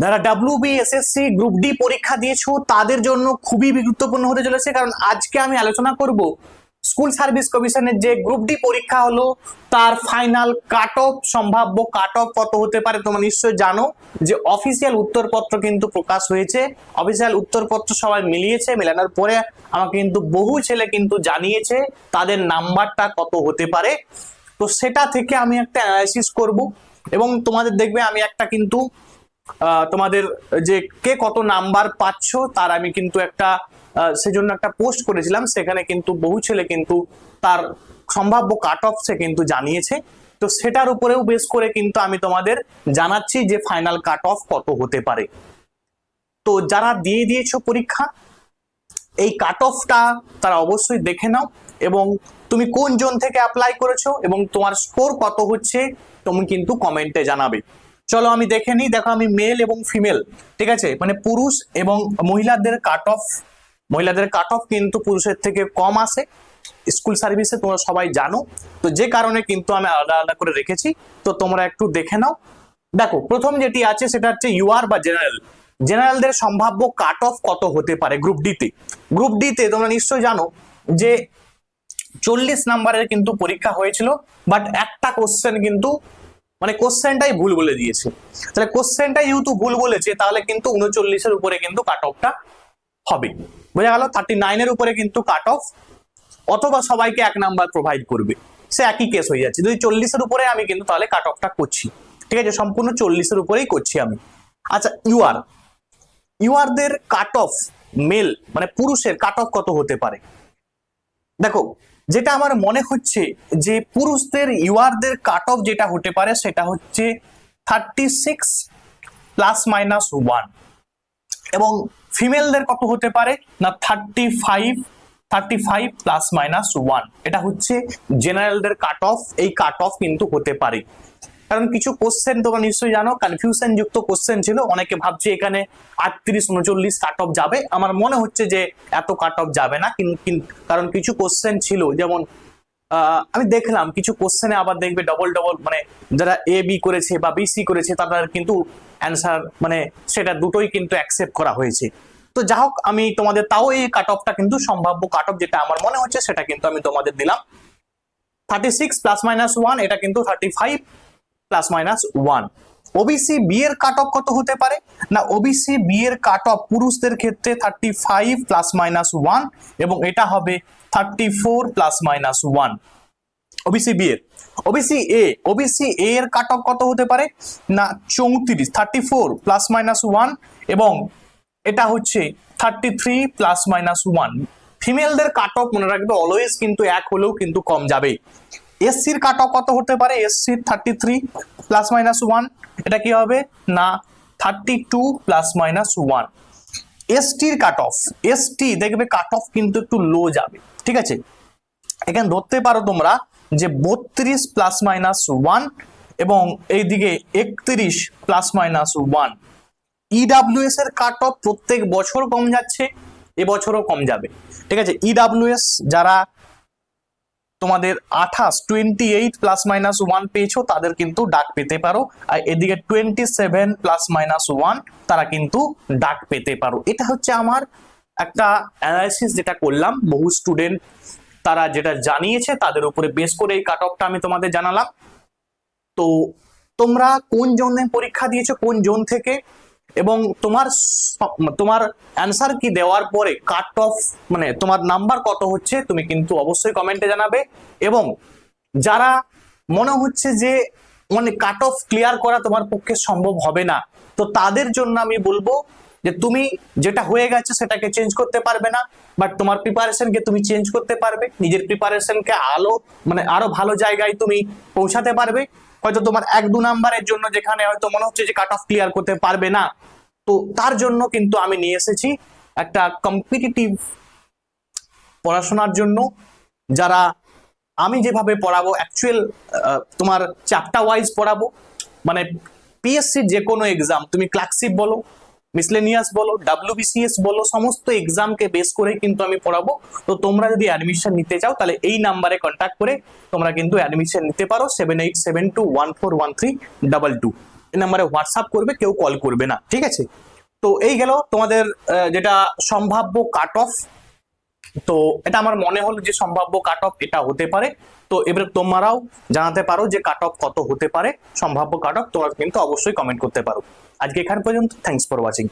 যারা WBSSC group D পরীক্ষা দিয়েছো তাদের জন্য খুবই গুরুত্বপূর্ণ হতে চলেছে, কারণ আজকে আমি আলোচনা করব স্কুল সার্ভিস কমিশনের যে গ্রুপ ডি পরীক্ষা হলো তার ফাইনাল কাট অফ, সম্ভাব্য কাট অফ কত হতে পারে। তোমরা নিশ্চয়ই জানো যে অফিসিয়াল উত্তরপত্র কিন্তু প্রকাশ হয়েছে, অফিসিয়াল উত্তরপত্র সবাই মিলিয়েছে, মেলানোর পরে আমাকে কিন্তু বহু ছেলে কিন্তু জানিয়েছে তাদের নাম্বারটা কত হতে পারে। তো সেটা থেকে আমি একটা অ্যানালাইসিস করব এবং তোমাদের দেখবে আমি একটা কিন্তু তোমাদের যে কে কত নাম্বার পাচ্ছ তার আমি কিন্তু একটা সেজন্য একটা পোস্ট করেছিলাম, সেখানে কিন্তু বহু ছেলে কিন্তু তার সম্ভাব্য কাট অফ সে কিন্তু জানিয়েছে। তো সেটার উপরেও বেস করে কিন্তু আমি তোমাদের জানাচ্ছি যে ফাইনাল কাট অফ কত হতে পারে। তো যারা দিয়ে দিয়েছো পরীক্ষা এই কাট অফটা তারা অবশ্যই দেখে নাও, এবং তুমি কোন জোন থেকে অ্যাপ্লাই করেছো এবং তোমার স্কোর কত হচ্ছে তুমি কিন্তু কমেন্টে জানাবে। চলো আমি দেখে নিই। দেখো আমি মেল এবং ফিমেল, ঠিক আছে, মানে পুরুষ এবং মহিলাদের কাট অফ কিন্তু পুরুষের থেকে কম আসে স্কুল সার্ভিসে, তোমরা সবাই জানো। তো যে কারণে কিন্তু আমি আলাদা আলাদা করে রেখেছি, তো তোমরা একটু দেখে নাও। দেখো প্রথম যেটি আছে সেটা হচ্ছে ইউআর বা জেনারেলদের সম্ভাব্য কাট অফ কত হতে পারে গ্রুপ ডিতে তোমরা নিশ্চয়ই জানো যে 40 নাম্বারের কিন্তু পরীক্ষা হয়েছিল, বাট একটা কোশ্চেন কিন্তু মানে কোশ্চেনটাই ভুল বলে দিয়েছে। তাহলে কোশ্চেনটাই যেহেতু ভুল বলেছে তাহলে কিন্তু 39-এর উপরে কিন্তু কাট অফটা হবে, বোঝা গেল। 39 এর উপরে কিন্তু কাট অফ, অথবা সবাইকে 1 নাম্বার প্রোভাইড করবে, সে একই কেস হয়ে যাচ্ছে। যদি 40-এর উপরে আমি কিন্তু তাহলে কাট অফটা করছি, ঠিক আছে, সম্পূর্ণ 40-এর উপরেই করছি আমি। আচ্ছা ইউআরদের কাট অফ, মেল মানে পুরুষের কাট অফ কত হতে পারে। দেখো যেটা আমার মনে হচ্ছে যে পুরুষদের ইউআরদের কাট অফ যেটা হতে পারে সেটা হচ্ছে 36 ±1, এবং ফিমেলদের কত হতে পারে না 35 ±1। এটা হচ্ছে জেনারেলদের কাট অফ, এই কাট অফ কিন্তু হতে পারে। কারণ কিছু কোশ্চেন তোমরা নিশ্চয়ই জানো কনফিউশন যুক্ত কোশ্চেন ছিল, অনেকে ভাবছে এখানে 38-39 কাট অফ যাবে, আমার মনে হচ্ছে যে এত কাট অফ যাবে না, কারণ কিছু কোশ্চেন ছিল যেমন আমি দেখলাম কিছু কোশ্চেনে আবার দেখবে ডবল মানে যারা বি করেছে বা বিসি করেছে তাদের কিন্তু অ্যান্সার মানে সেটা দুটোই কিন্তু অ্যাকসেপ্ট করা হয়েছে। তো যা হোক আমি তোমাদের তাও এই কাট অফটা কিন্তু সম্ভাব্য কাট অফ যেটা আমার মনে হচ্ছে সেটা কিন্তু আমি তোমাদের দিলাম 36 ±1, এটা কিন্তু 35 ±1। ওবিসি বি এর কাট অফ কত হতে পারে না ওবিসি বি এর কাট অফ পুরুষদের ক্ষেত্রে 35 ±1 এবং এটা হবে 34 ±1। ওবিসি এ এর কাট অফ কত হতে পারে না 34 ±1 এবং এটা হচ্ছে 33 ±1। ফিমেলদের কাট অফ মনে রাখবে অলওয়েজ কিন্তু এক হলেও কিন্তু কম যাবে। এসসির কাট অফ কত হতে পারে এসসি 33 ±1, এটা কি হবে না 32 ±1। এসটির কাট অফ, এসটি দেখবে কাট অফ কিন্তু একটু লো যাবে, ঠিক আছে, এখানে ধরতে পারো তোমরা যে 32 ±1 এবং এইদিকে 31 ±1। ইডাব্লিউএস এর কাট অফ প্রত্যেক বছর কম যাচ্ছে, এবছরও কম যাবে, ঠিক আছে। ইডাব্লিউএস যারা তোমাদের 28 ±1 পেয়েছো তাদের কিন্তু ডাক পেতে পারো, আর এদিকে 27 ±1 তারা কিন্তু ডাক পেতে পারো। এটা হচ্ছে আমার একটা অ্যানালাইসিস যেটা করলাম, বহু স্টুডেন্ট তারা যেটা জানিয়েছে তাদের উপরে বেস করে এই কাট অফটা আমি তোমাদের জানালাম। তো তোমরা কোন জোনে পরীক্ষা দিয়েছো, কোন জোন থেকে, এবং তোমার অ্যান্সার কি দেওয়ার পরে কাট অফ মানে তোমার নাম্বার কত হচ্ছে তুমি কিন্তু অবশ্যই কমেন্টে জানাবে। এবং যারা মনে হচ্ছে যে মানে কাট অফ ক্লিয়ার করা তোমার পক্ষে সম্ভব হবে না, তো তাদের জন্য আমি বলবো যে তুমি যেটা হয়ে গেছে সেটাকে চেঞ্জ করতে পারবে না, বাট তোমার প্রিপারেশনকে তুমি চেঞ্জ করতে পারবে, নিজের প্রিপারেশনকে আরো ভালো জায়গায় তুমি পৌঁছাতে পারবে। হয়তো তোমার 1-2 নাম্বারের জন্য যেখানে হয়তো মনে হচ্ছে যে কাট অফ ক্লিয়ার করতে পারবে না, তো তার জন্য কিন্তু আমি নিয়ে এসেছি একটা কম্পিটিটিভ পড়াশোনার জন্য, যারা আমি যেভাবে পড়াবো অ্যাকচুয়াল তোমার চ্যাপ্টার ওয়াইজ পড়াবো, মানে পিএসসি যে কোনো এক্সাম তুমি ক্লার্কশিপ বলো, মিসলেনিয়াস বলো, WBCS বলো, সমস্ত এক্সামকে বেস করে কিন্তু আমি পড়াবো। তো তোমরা যদি অ্যাডমিশন নিতে চাও তাহলে এই নাম্বারে কন্ট্যাক্ট করে তোমরা কিন্তু অ্যাডমিশন নিতে পারো 7872141322। এই নাম্বারে হোয়াটসঅ্যাপ করবে, কেউ কল করবে না, ঠিক আছে? তো এই গেল তোমাদের যেটা সম্ভাব্য কাট অফ। তো এটা আমার মনে হলো যে সম্ভাব্য কাট অফ এটা হতে পারে। তো এবারে তোমরাও জানাতে পারো যে কাট অফ কত হতে পারে, সম্ভাব্য কাট অফ তোমরা কিন্তু অবশ্যই কমেন্ট করতে পারো। আজকে এখান পর্যন্ত, থ্যাঙ্কস ফর ওয়াচিং।